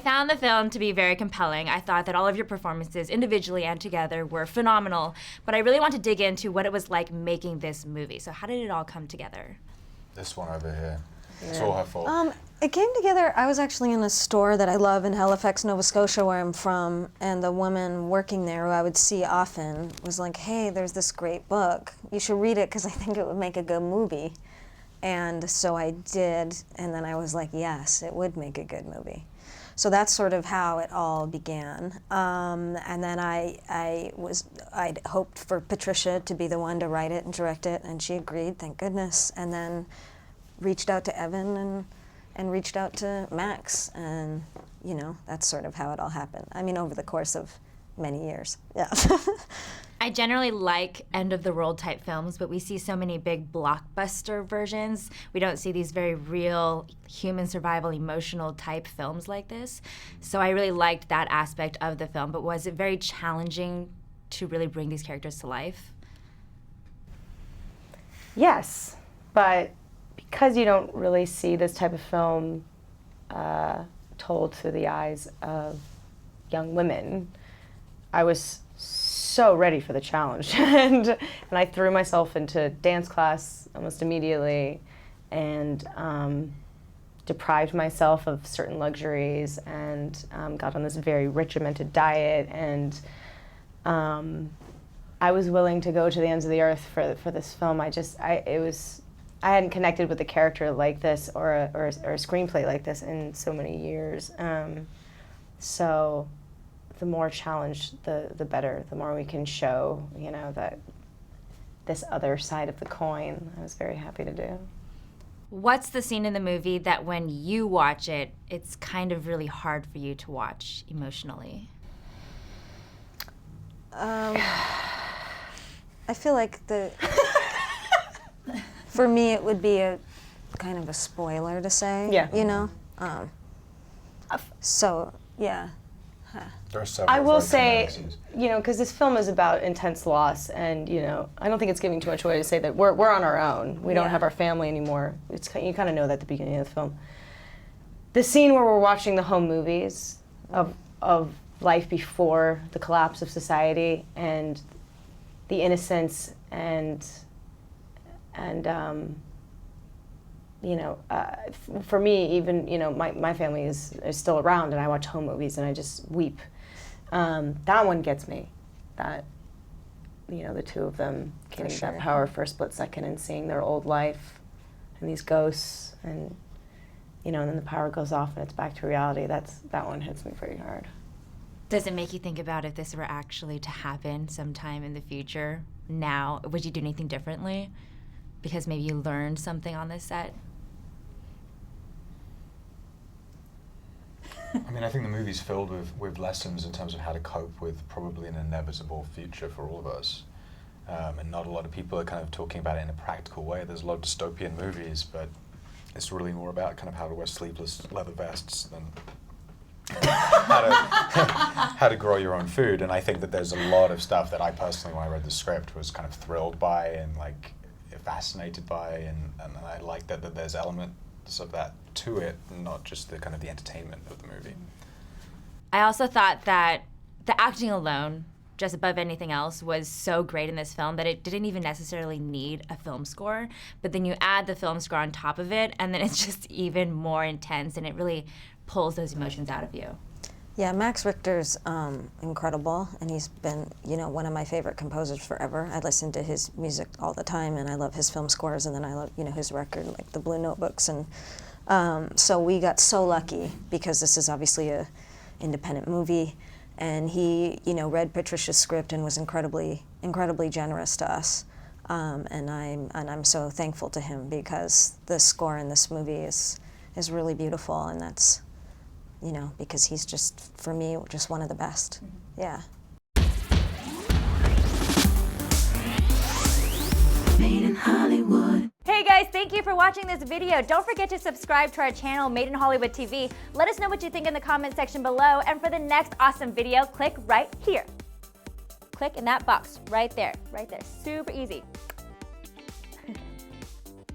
found the film to be very compelling. I thought that all of your performances, individually and together, were phenomenal, but I really want to dig into what it was like making this movie. So how did it all come together? This one over here. It's all her fault. It came together, I was actually in a store that I love in Halifax, Nova Scotia, where I'm from, and the woman working there, who I would see often, was like, hey, there's this great book. You should read it because I think it would make a good movie. And so I did, and then I was like, yes, it would make a good movie. So that's sort of how it all began. And then I'd hoped for Patricia to be the one to write it and direct it, and she agreed, thank goodness. And then reached out to Evan and reached out to Max, and you know, that's sort of how it all happened. I mean, over the course of many years, yeah. I generally like end-of-the-world type films, but we see so many big blockbuster versions. We don't see these very real human survival, emotional type films like this. So I really liked that aspect of the film, but was it very challenging to really bring these characters to life? Yes, but because you don't really see this type of film told through the eyes of young women, I was so ready for the challenge. and I threw myself into dance class almost immediately and deprived myself of certain luxuries and got on this very regimented diet, and I was willing to go to the ends of the earth for this film. I hadn't connected with a character like this or a screenplay like this in so many years. So the more challenged, the better. The more we can show, you know, that this other side of the coin, I was very happy to do. What's the scene in the movie that when you watch it, it's kind of really hard for you to watch emotionally? I feel like for me, it would be a kind of a spoiler to say, Yeah. you know? So, yeah. There are several I will very say, traumatic scenes. you know, because this film is about intense loss, and you know, I don't think it's giving too much away to say that we're on our own. We don't have our family anymore. You kind of know that at the beginning of the film. The scene where we're watching the home movies of life before the collapse of society and the innocence and you know, for me, even, you know, my family is still around, and I watch home movies and I just weep. That one gets me. That, you know, the two of them getting that power for a split second and seeing their old life and these ghosts, and you know, and then the power goes off and it's back to reality. That one hits me pretty hard. Does it make you think about if this were actually to happen sometime in the future? Now, would you do anything differently? Because maybe you learned something on this set? I mean, I think the movie's filled with lessons in terms of how to cope with probably an inevitable future for all of us. And not a lot of people are kind of talking about it in a practical way. There's a lot of dystopian movies, but it's really more about kind of how to wear sleeveless leather vests than how to grow your own food. And I think that there's a lot of stuff that I personally, when I read the script, was kind of thrilled by and like fascinated by, and I like that there's elements of that to it, not just the kind of the entertainment of the movie. I also thought that the acting alone, just above anything else, was so great in this film that it didn't even necessarily need a film score, but then you add the film score on top of it, and then it's just even more intense, and it really pulls those emotions out of you. Yeah, Max Richter's incredible, and he's been, you know, one of my favorite composers forever. I listen to his music all the time, and I love his film scores, and then I love, you know, his record, like the Blue Notebooks, and so we got so lucky because this is obviously a independent movie, and he, you know, read Patricia's script and was incredibly generous to us, and I'm so thankful to him because the score in this movie is really beautiful, and that's, you know, because he's just, for me, just one of the best. Yeah. Made in Hollywood. Hey guys, thank you for watching this video. Don't forget to subscribe to our channel, Made in Hollywood TV. Let us know what you think in the comment section below. And for the next awesome video, click right here. Click in that box right there, super easy.